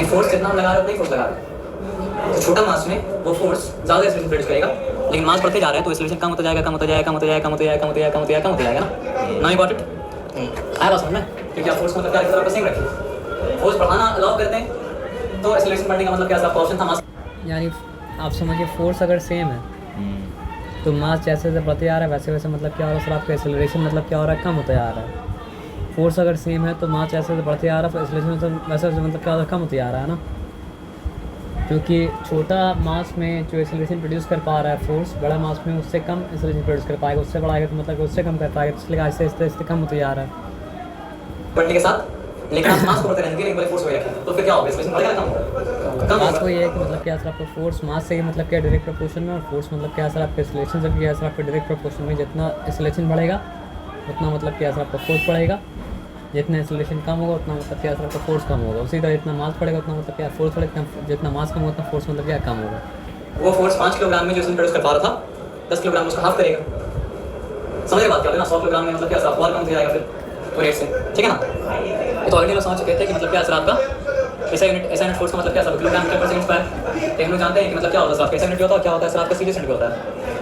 Force जितना हम लगा रहे हैं उतना ही फोर्स लगा रहे हैं। तो छोटा मास में वो फोर्स ज़्यादा एक्सेलरेशन प्रोड्यूस करेगा, लेकिन मास बढ़ते जा रहा है तो एक्सेलरेशन कम होता जाएगा, कम होता जाएगा, कम होता जाएगा, कम होता जाएगा, कम होता जाएगा, कम होता जाएगा, कम होता जाएगा ना। Now you got it? आया बात समझ में? क्योंकि आप फोर्स मतलब क्या रखते हैं, सेम रखिए। फोर्स बढ़ाना अलाउ करते हैं तो एक्सेलरेशन बढ़ने का मतलब क्या, आपका ऑप्शन था मास। यानी आप समझिए फोर्स अगर सेम है तो मास जैसे जैसे बढ़ते जा रहा है वैसे वैसे मतलब क्या हो रहा है सर, आपका एक्सेलरेशन मतलब क्या हो रहा है, कम होता जा रहा है। फोर्स अगर सेम है तो मास जैसे बढ़ते आ रहा है, एक्सेलरेशन वैसे वैसे मतलब क्या हो रहा है, कम होते जा रहा है ना। क्योंकि छोटा मास में जो एक्सेलरेशन प्रोड्यूस कर पा रहा है फोर्स, बड़ा मास में उससे कम एक्सेलरेशन प्रोड्यूस कर पाएगा, उससे बढ़ाएगा तो मतलब उससे कम कर पाएगा, इसलिए आहिस्ते आहिस्ते आहिस्ते कम होते जा रहा है बढ़ने के साथ। लेकिन आप मास को बढ़ते रहेंगे लेकिन फोर्स हो गया तो फिर क्या होगा, एक्सेलरेशन बढ़ेगा कम होगा। कम बात वही है कि मतलब क्या सर आपका फोर्स मास से ही मतलब क्या डायरेक्ट प्रोपोर्शन में, और फोर्स मतलब क्या सर आपका एक्सेलरेशन से क्या सर आपका डायरेक्ट प्रोपोर्शन में। जितना एक्सेलरेशन बढ़ेगा उतना मतलब क्या सर आपका फोर्स बढ़ेगा, जितना एक्सेलरेशन कम होगा उतना मतलब क्या सर आपका फोर्स कम होगा। उसी तरह जितना मास बढ़ेगा उतना मतलब क्या फोर्स बढ़ेगा, जितना मास कम होगा उतना फोर्स मतलब क्या कम होगा। वो फोर्स 5 किलोग्राम में जो प्रोड्यूस कर पा रहा था 10 किलोग्राम उसका हाफ करेगा। समझिए बात क्या है ना, 100 किलोग्राम में मतलब क्या और कम हो जाएगा फिर रेट से, ठीक है ना। ये तो ऑलरेडी लोग समझ चुके थे कि मतलब क्या सर आपका ऐसा यूनिट फोर्स का मतलब क्या sir kilogram metre per second square. हम लोग जानते हैं कि मतलब क्या होता है सर आपका ऐसा यूनिट होता है, क्या होता है सर आपका सीरियस यूनिट होता है।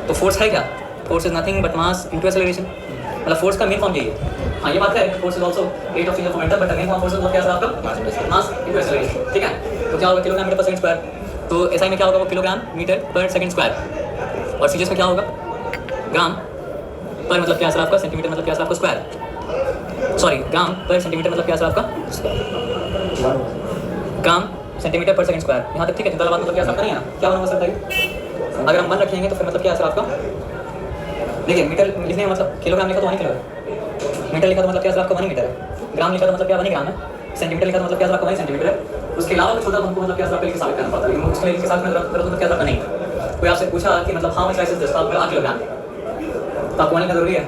तो फोर्स है क्या, force is nothing but mass into acceleration. मतलब फोर्स का मेन फॉर्म यही है। हाँ ये बात है, force is also rate of change of momentum, but main form force मतलब क्या सर आपका मास इनटू एक्सेलरेशन, ठीक है। तो क्या होगा kilogram metre per second square, तो एसआई में क्या होगा वो kilogram metre per second square, और सीरियस में क्या होगा ग्राम पर मतलब क्या सर आपका सेंटीमीटर मतलब क्या सर आपका स्क्वायर, सॉरी ग्राम पर सेंटीमीटर मतलब क्या सर आपका ग्राम सेंटीमीटर पर सेकंड स्क्वायर। यहाँ तक ठीक है, चिंता बात मतलब क्या सर नहीं है ना, क्या होगा सर बताइए। अगर हम 1 रखेंगे तो फिर मतलब क्या सर आपका, देखिए मीटर लिखने मतलब किलोग्राम लिखा तो 1 किलो है, मीटर लिखा तो मतलब क्या सर आपका 1 मीटर है, ग्राम लिखा तो मतलब क्या 1 ग्राम है, सेंटीमीटर लिखा तो मतलब क्या सर आपका 1 सेंटीमीटर है। उसके अलावा कुछ होता तो हमको मतलब क्या सर आपके लिए साबित करना पड़ता है, लेकिन उसके लिए इसके साथ में तो क्या सर नहीं। कोई आपसे पूछा कि मतलब how much rice is this, आपका 8 किलोग्राम, तो आपको 1 लिखना जरूरी है,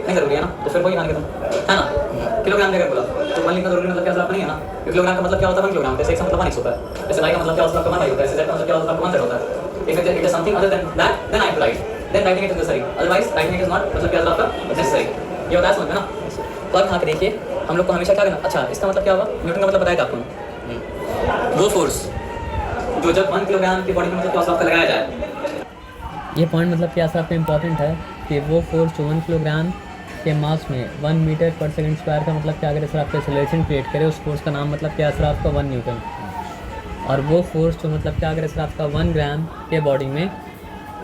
नहीं जरूरी है ना, तो फिर वही मान के तुम है ना किलोग्राम जगह बोला तो 1 लिखना जरूरी मतलब क्या सर आपका नहीं है ना। किलोग्राम का मतलब क्या होता है 1 किलोग्राम, जैसे एक मतलब 1 होता है, जैसे वाई का मतलब क्या होता है आपका 1 होता है, जैसे z का मतलब क्या होता है आपका 1 होता है। If it is something other than that, then I have to write. Then writing it is necessary. Otherwise, writing it is not मतलब क्या आपका necessary. ये होता है समझ में ना। तो अब यहाँ पे देखिए हम लोग को हमेशा क्या करना, अच्छा इसका मतलब क्या होगा, न्यूटन का मतलब बताया था आपको, वो फोर्स जो जब 1 किलोग्राम की बॉडी में मतलब क्या आपका लगाया जाए। ये पॉइंट मतलब क्या सर आपका इंपॉर्टेंट है कि वो फोर्स जो 1 किलोग्राम के मास में 1 मीटर पर सेकंड स्क्वायर का मतलब क्या करे सर आपका एक्सेलरेशन क्रिएट करे, उस फोर्स का नाम मतलब क्या सर आपका 1 न्यूटन। और वो फोर्स जो मतलब क्या करे सर आपका 1 ग्राम के बॉडी में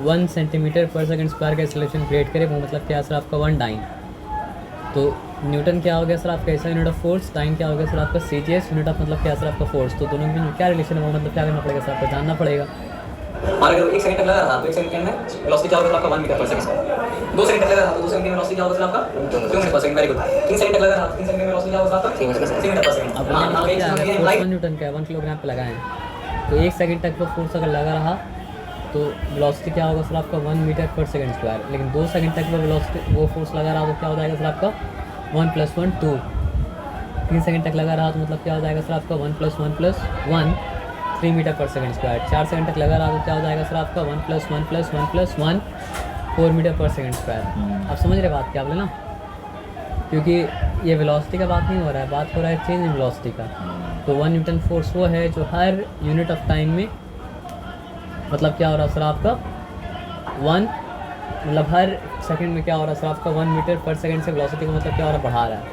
1 सेंटीमीटर पर सेकंड स्क्वायर का एक्सेलरेशन क्रिएट करे, वो मतलब क्या सर आपका 1 डाइन। तो न्यूटन क्या हो गया सर आपका ऐसा यूनिट ऑफ फोर्स, डाइन क्या हो गया सर आपका सीजीएस यूनिट ऑफ मतलब क्या सर आपका फोर्स। तो दोनों के बीच क्या रिलेशन है वो मतलब क्या करना पड़ेगा सर आपको जानना पड़ेगा। और अगर 1 सेकंड तक लगा रहा तो 1 सेकंड में वेलोसिटी क्या होगा आपका 1 मीटर पर सेकंड। 2 सेकंड तक लगा रहा तो 2 सेकंड में वेलोसिटी क्या होगा आपका 2 metre per second. Very good. 3 second तक लगा रहा तो 3 सेकंड में वेलोसिटी क्या होगा आपका 3 मीटर पर सेकंड। अब हां एक 1 न्यूटन का 1 किलोग्राम पे लगाएं तो 1 सेकंड तक वो फोर्स अगर लगा रहा तो वेलोसिटी क्या होगा सर आपका 1 मीटर पर सेकंड स्क्वायर। लेकिन 2 सेकंड तक वो वेलोसिटी वो फोर्स लगा रहा तो क्या हो जाएगा सर आपका 1 + 1 2। 3 सेकंड तक लगा रहा तो मतलब क्या हो जाएगा सर आपका 1 + 1 + 1 3 metre per second square. 4 second तक लगा रहा तो क्या हो जाएगा सर आपका 1 + 1 + 1 + 1 4 मीटर पर सेकंड स्क्वायर। आप समझ रहे बात क्या बोले ना, क्योंकि ये वेलोसिटी का बात नहीं हो रहा है, बात हो रहा है चेंज इन वेलोसिटी का। तो 1 न्यूटन फोर्स वो है जो हर यूनिट ऑफ टाइम में मतलब क्या हो रहा है सर आपका 1 मतलब हर सेकंड में क्या हो रहा है सर आपका 1 मीटर पर सेकंड से वेलोसिटी को मतलब क्या हो रहा है बढ़ा रहा है।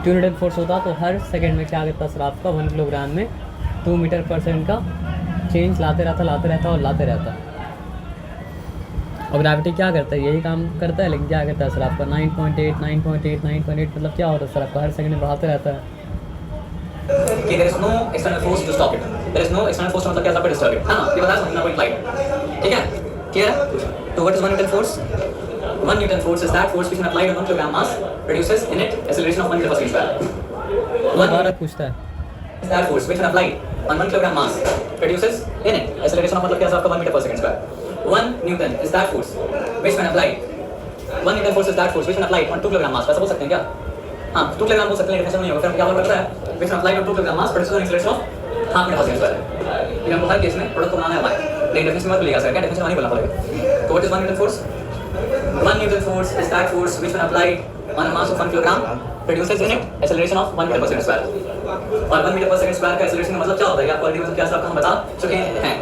2 न्यूटन फोर्स होता तो हर सेकंड में क्या करता सर आपका 1 किलोग्राम में 2 मीटर पर सेकंड का चेंज लाते रहता। और ग्रेविटी क्या करता है, यही काम करता है, लेकिन क्या करता है सर आपका 9.8 मतलब क्या होता है सर आपका हर सेकंड में बढ़ाते रहता है। कि there is no external force to stop it. There is no external force मतलब क्या आपका डिस्टर्ब है ना, ये बताया समझना कोई फ्लाइट, ठीक है क्लियर है। तो what is 1 newton force, 1 newton force is that force which when applied on 1 kilogram mass produces in it acceleration of 1 meter per second square। 1 बार पूछता है is that force which when applied on 1 kilogram mass produces in it acceleration of मतलब क्या आपका 1 meter per second square। 1 newton is that force which when applied 1 newton force is that force which when applied on 2 kilogram mass। ऐसा बोल सकते हैं क्या, हाँ 2 kilogram बोल सकते हैं, डेफिनेशन नहीं होगा। फिर क्या वर्क करता है, which applied to 2 kilogram mass produces an acceleration of half metre per second square. लेकिन हमको हर केस में प्रोडक्ट को बनाना है हमारे, लेकिन डेफिनेशन में लिखा सर, क्या डेफिनेशन नहीं बोलना पड़ेगा। तो what is 1 newton force? 1 newton force is that force which when applied on a mass of 1 kilogram produces in it acceleration of 1 metre per second square. और 1 मीटर पर सेकंड स्क्वायर का acceleration का मतलब क्या होता है, आपको already मतलब क्या सब हम बता चुके हैं।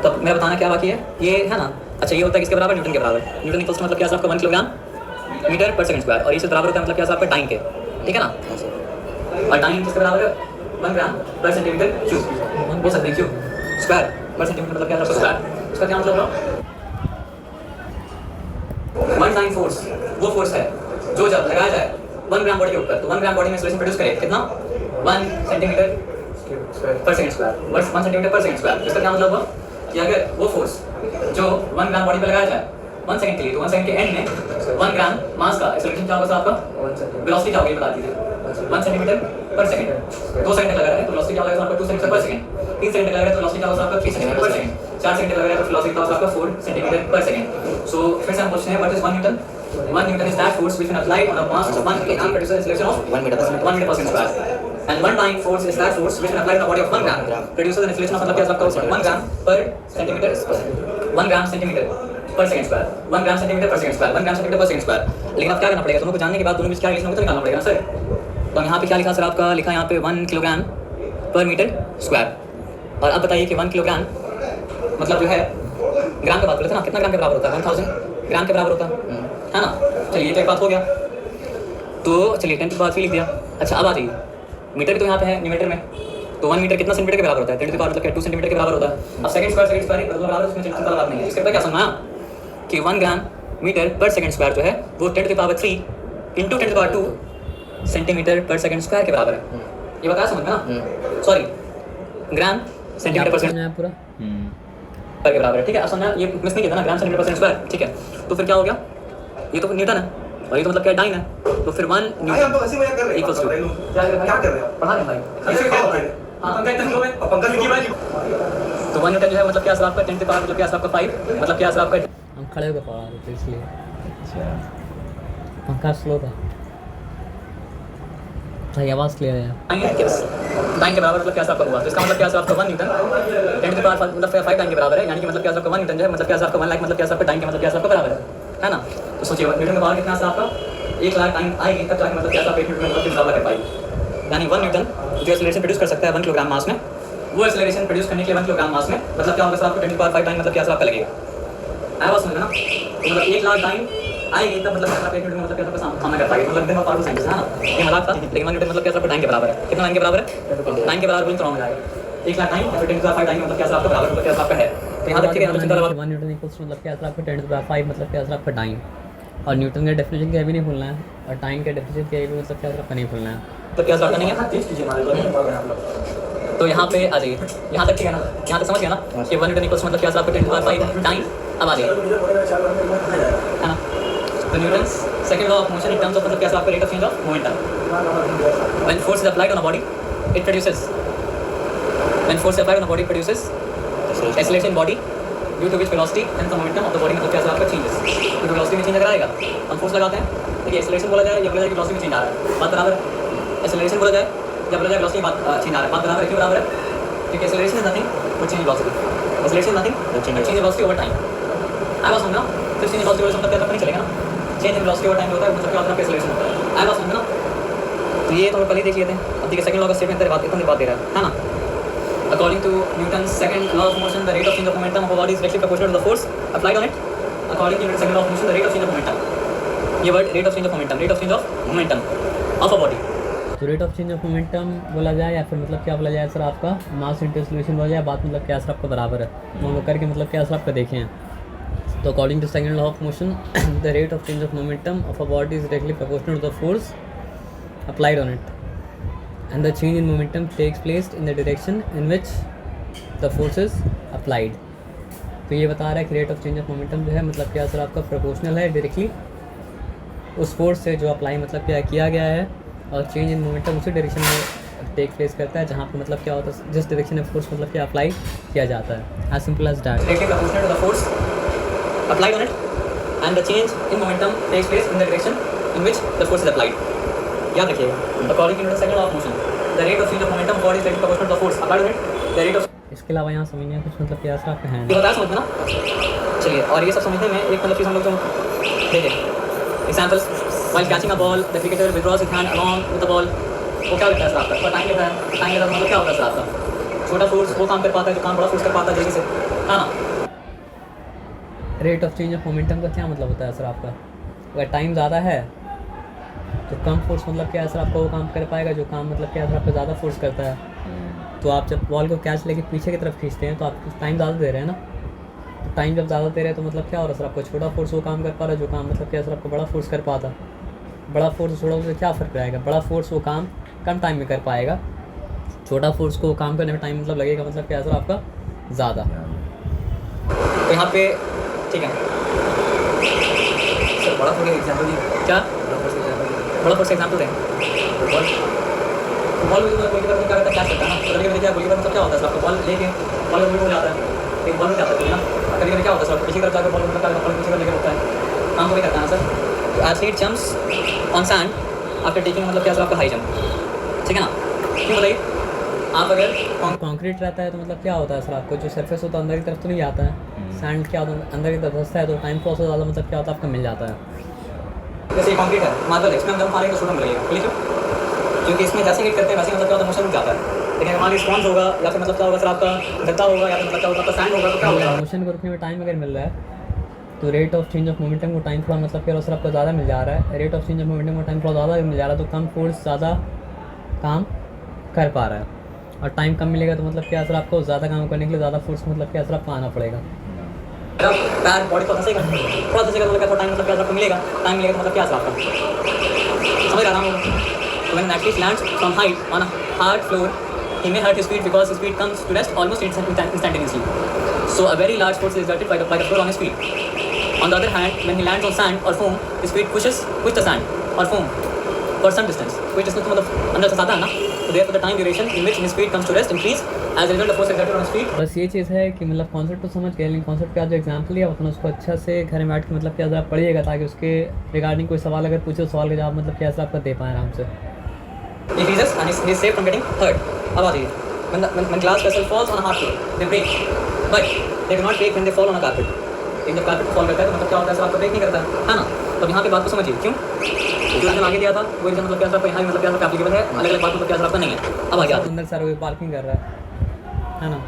तो मैं बताना क्या बाकी है, ये है ना। अच्छा ये होता है किसके बराबर, न्यूटन के बराबर। न्यूटन इक्वल्स मतलब क्या है आपका 1 kilogram metre per second square, और इससे बराबर होता है मतलब क्या है आपका टाइम के, ठीक है ना। और टाइम किसके बराबर है, 1 ग्राम पर सेंटीमीटर क्यूब बोल सकते हैं, क्यूब स्क्वायर पर सेंटीमीटर मतलब क्या है स्क्वायर। इसका क्या मतलब है, 1 टाइम फोर्स वो फोर्स है जो जब लगाया जाए 1 ग्राम बॉडी के ऊपर, तो 1 ग्राम बॉडी में एक्सेलरेशन प्रोड्यूस करे कितना, 1 सेंटीमीटर पर सेकंड स्क्वायर, 1 सेंटीमीटर पर सेकंड स्क्वायर। इसका क्या मतलब हुआ कि अगर वो फोर्स जो 1 ग्राम बॉडी पे लगाया जाए 1 सेकंड के लिए, तो 1 सेकंड के एंड में 1 ग्राम मास का एक्सेलरेशन क्या होगा आपका, वेलोसिटी क्या होगी बता दीजिए। 1 सेंटीमीटर पर सेकंड, 2 सेकंड लगा रहा है तो वेलोसिटी क्या होगा आपका 2 सेंटीमीटर पर सेकंड, 3 सेकंड लगा रहा है तो वेलोसिटी क्या होगा आपका 3 सेंटीमीटर पर सेकंड, 4 सेकंड लगा रहा है तो वेलोसिटी क्या होगा आपका 4 सेंटीमीटर पर सेकंड। सो फिर से हम पूछते हैं what is 1 Newton. 1 Newton is that force which when applied on a mass of 1 kg produces an acceleration of 1 meter per second square. And 1 time force is that force which when applied on a body of 1 gram produces an acceleration of मतलब क्या आपका 1 gram per centimeter square, 1 gram centimeter per second square, 1 gram centimeter per second square, 1 gram centimeter per second square। लेकिन अब क्या करना पड़ेगा, दोनों को जानने के बाद दोनों में क्या रिलेशन होगा तो निकालना पड़ेगा सर। तो यहाँ पे क्या लिखा सर आपका, लिखा यहाँ पे 1 किलोग्राम पर मीटर स्क्वायर। और अब बताइए कि 1 किलोग्राम मतलब जो है ग्राम का बात करते हैं ना, कितना ग्राम के बराबर होता है, 1000 ग्राम के बराबर होता है ना। चलिए तो एक बात हो गया, तो चलिए 10 की बात भी लिख दिया। अच्छा अब आ जाइए, मीटर भी तो यहाँ पे है न्यूमीटर में, तो 1 मीटर कितना सेंटीमीटर के बराबर होता है, 10 की पावर मतलब 2 सेंटीमीटर के बराबर होता है। अब सेकंड स्क्वायर बराबर, उसमें चिंता बात नहीं है। इसके बाद क्या समझना कि 1 ग्राम मीटर पर सेकंड स्क्वायर जो है वो 10 की पावर 3 इंटू 10 की पावर 2 सेंटीमीटर पर सेकंड स्क्वायर के बराबर है। ये बताया समझ में ना, सॉरी ग्राम सेंटीमीटर पर सेकंड पूरा पर के बराबर है, ठीक है। समझना, ये मिस नहीं किया था ना, ग्राम सेंटीमीटर पर सेकंड स्क्वायर, ठीक है। तो फिर क्या हो गया, ये तो न्यूटन है और ये तो मतलब क्या डाइन है, तो फिर 1 न्यूटन इक्वल्स टू क्या कर रहे हो पढ़ा रहे भाई ऐसे क्या होता है। हां पंकज तुम लोग पंकज की भाई, तो 1 न्यूटन जो है मतलब क्या आपका 10 की पावर मतलब क्या आपका 5 मतलब क्या आपका, हम खड़े होकर पढ़ा रहे थे इसलिए पंखा स्लो था। सही आवाज़ क्लियर है टाइम के बराबर मतलब क्या आपका हुआ, तो इसका मतलब क्या आपका 1 न्यूटन 10 की पावर मतलब 5 टाइम के बराबर है, यानी कि मतलब क्या आपका 1 न्यूटन जो है मतलब क्या आपका 1 लाख मतलब क्या आपका टाइम के मतलब क्या आपका बराबर है ना। तो सोचिए न्यूटन का पावर कितना है आपका 1 लाख टाइम आएगी तब जाके मतलब क्या आपका 1 न्यूटन मतलब कितना कर पाएगी। यानी 1 न्यूटन जो एक्सेलरेशन प्रोड्यूस कर सकता है 1 किलोग्राम मास में, वो एक्सेलरेशन प्रोड्यूस करने के लिए 1 किलोग्राम मास में मतलब क्या होगा आपको 10 की पावर 5 टाइम मतलब क्या आपका लगेगा। आया बात समझना, तो मतलब 1 लाख टाइम आएगी तब मतलब क्या 1 न्यूटन मतलब क्या सामना कर पाएगी, मतलब देखो पावर साइंस है ना, ये मजाक था। लेकिन 1 न्यूटन मतलब क्या टाइम के बराबर है, कितना टाइम के बराबर है, टाइम के बराबर बोल तो रहा हूं जाएगा 1 लाख टाइम और 10 की पावर 5 टाइम मतलब क्या आपका बराबर मतलब क्या आपका है। तो यहां तक ठीक है, मतलब चिंता वाला 1 न्यूटन इक्वल्स मतलब क्या आपका 10 to the 5 मतलब क्या आपका टाइम, और न्यूटन के डेफिनेशन क्या भी नहीं भूलना है, और टाइम के डेफिनेशन क्या भी मतलब क्या आपका नहीं भूलना है। तो क्या आपका नहीं है, तो यहाँ पे आ जाइए, यहाँ तक ठीक है ना, यहाँ तक समझ गया ना कि 1 न्यूटन इक्वल्स मतलब क्या आपका 10 to the 5 टाइम। अब आ जाइए है ना, तो Newton's second law of motion in terms of मतलब क्या आपका rate of change of momentum. When force is applied on a body it produces, when force is applied on a body produces acceleration body due to which velocity and the momentum of the body मतलब क्या आपका changes, क्योंकि velocity में change अगर आएगा हम force लगाते हैं, देखिए एक्सेलरेशन बोला जाए या बोला जाए कि वेलोसिटी में चेंज आ रहा है, बात बराबर है। एक्सेलरेशन बोला जाए या बोला जाए वेलोसिटी बात चेंज आ रहा है, बात बराबर है, क्यों बराबर है, क्योंकि acceleration is nothing but change velocity, acceleration nothing but change velocity over time. I was समझना, फिर चेंज वेलोसिटी मतलब क्या नहीं चलेगा ना, change in velocity over time होता है मतलब क्या होता है एक्सेलरेशन होता है। आई बात समझना, तो ये तो हम पहले ही देख लिए थे। अब देखिए सेकंड लॉ का स्टेटमेंट बात इतनी बात दे रहा है ना, according to Newton's second law of motion the rate of change of momentum of a body is directly proportional to the force applied on it। according to Newton's second law of motion the rate of change of momentum, ये word rate of change of momentum, rate of change of momentum of a body, तो rate of change of momentum बोला जाए या फिर मतलब क्या बोला जाए सर आपका मास इंटू एक्सेलरेशन बोला जाए, बात मतलब क्या सर आपका बराबर है, हम लोग करके मतलब क्या सर आपका देखें हैं। तो according to second law of motion the rate of change of momentum of a body is directly proportional to the force applied on it and the change in momentum takes place in the direction in which the force is applied। तो ये बता रहा है कि rate of change of momentum जो है मतलब क्या सर आपका प्रोपोर्शनल है डायरेक्टली उस फोर्स से जो अप्लाई मतलब क्या किया गया है, और चेंज इन मोमेंटम उसी डायरेक्शन में टेक प्लेस करता है जहाँ पर मतलब क्या होता है जिस डायरेक्शन में फोर्स मतलब क्या अप्लाई किया जाता है। As simple as that, directly proportional to the force applied on it and the change in momentum takes place in the direction in which the force is applied। याद रखिएगा according to second law of motion the rate of change of momentum body is directly proportional to the force applied on it the rate of इसके अलावा यहाँ समझने कुछ मतलब क्या sir आपका है ये बताया समझ में ना। चलिए और ये सब समझने में एक मतलब चीज़ हम लोग जो देखिए examples while catching a ball the cricketer withdraws his hand along with the ball वो क्या होता है सर आपका पर टाइम लेता है टाइम लेता है मतलब क्या होता है सर आपका छोटा फोर्स वो काम कर पाता है जो काम बड़ा फोर्स कर पाता है जल्दी से हाँ ना। Rate of change of momentum का क्या मतलब होता है सर आपका? अगर टाइम ज़्यादा है तो कम फोर्स मतलब क्या है सर आपका वो काम कर पाएगा जो काम मतलब क्या है सर आपका ज़्यादा फोर्स करता है। तो आप जब बॉल को कैच लेके पीछे की तरफ खींचते हैं तो आप टाइम ज़्यादा दे रहे हैं ना। तो टाइम जब ज़्यादा दे रहे हैं तो मतलब क्या हो रहा है सर आपको छोटा फोर्स वो काम कर पा रहा है जो काम मतलब क्या है सर आपको बड़ा फोर्स कर पाता। बड़ा फोर्स छोटा फोर्स क्या फ़र्क रहेगा? बड़ा फोर्स वो काम कम टाइम में कर पाएगा, छोटा फोर्स को काम करने में टाइम मतलब लगेगा मतलब क्या है सर आपका ज़्यादा। तो यहाँ पे ठीक है सर बड़ा फोर्स एग्जाम्पल क्या बड़ा फोर्स एग्जाम्पल दें बॉल में गोलकीपर क्या करता है कैच करता है ना। तो कभी क्या गोलकीपर मतलब क्या होता है सर आपको बॉल लेके बॉल में हो जाता है एक बॉल में जाता है ना। कभी क्या होता है सर पीछे तरफ जाकर बॉल मतलब क्या बॉल पीछे लेकर होता है काम को भी करता है ना सर। तो athlete jumps on sand after taking मतलब क्या सर आपका हाई जंप ठीक है ना। क्यों बताइए आप अगर कंक्रीट रहता है तो मतलब क्या होता है सर आपको जो सरफेस होता है अंदर की तरफ तो नहीं आता है। सैंड क्या होता है अंदर की तरफ धंसता है तो टाइम प्रोसेस ज़्यादा मतलब क्या होता है आपका मिल जाता है। जैसे कंक्रीट है मार्बल इसमें हम जब मारेंगे तो छोटा मिलेगा ठीक है क्योंकि इसमें जैसे हिट करते हैं वैसे मतलब क्या होता है मोशन रुक जाता है। लेकिन हमारी स्पॉन्ज होगा या फिर मतलब क्या होगा सर आपका गद्दा होगा या फिर मतलब क्या होगा आपका सैंड होगा तो क्या होगा मोशन को रुकने में टाइम अगर मिल रहा है तो rate of change of momentum को टाइम थोड़ा मतलब क्या सर आपको ज़्यादा मिल जा रहा है। Rate of change of momentum को टाइम थोड़ा ज़्यादा मिल जा रहा है तो कम फोर्स ज़्यादा काम कर पा रहा है। और टाइम कम मिलेगा तो मतलब क्या सर आपको ज़्यादा काम करने के लिए ज़्यादा फोर्स मतलब क्या सर आपको आना पड़ेगा। पैर बॉडी को धंसेगा थोड़ा धंसेगा तो मतलब टाइम मतलब क्या आपको मिलेगा टाइम मिलेगा तो मतलब क्या सर आपका समझ रहा हूँ। When an athlete lands from height on a hard floor, he may hurt his feet because his feet comes to rest almost instantaneously. So a very large force is exerted by the floor on his feet. On the other hand, when he lands on sand or foam, his feet push the sand or foam for some distance. Which distance मतलब अंदर से आता है ना। So therefore the time duration in which his feet comes to rest increase as a result of force exerted on his feet. बस ये चीज़ है कि मतलब कॉन्सेप्ट तो समझ गए लेकिन कॉन्सेप्ट का जो एग्जाम्पल लिया अपना उसको अच्छा से घर में बैठ के मतलब क्या आप पढ़िएगा ताकि उसके रिगार्डिंग कोई सवाल अगर पूछे तो सवाल का जवाब मतलब क्या आपका दे पाएँ आराम से। He freezes and he is safe from getting hurt. अब आ जाइए when glass vessel falls on a hard floor, they break, but they do not break when they fall on a carpet. एक जब कार्पेट फॉल करता है तो मतलब क्या होता है सर आपका ब्रेक नहीं करता है ना। तो यहाँ पे बात को समझिए क्यों जो रीजन आगे दिया था वो रीजन मतलब क्या सर यहाँ मतलब क्या सर एप्लीकेबल है अलग अलग बात मतलब क्या सर आपका नहीं है। अब आगे अंदर सर वो पार्किंग कर रहा है ना।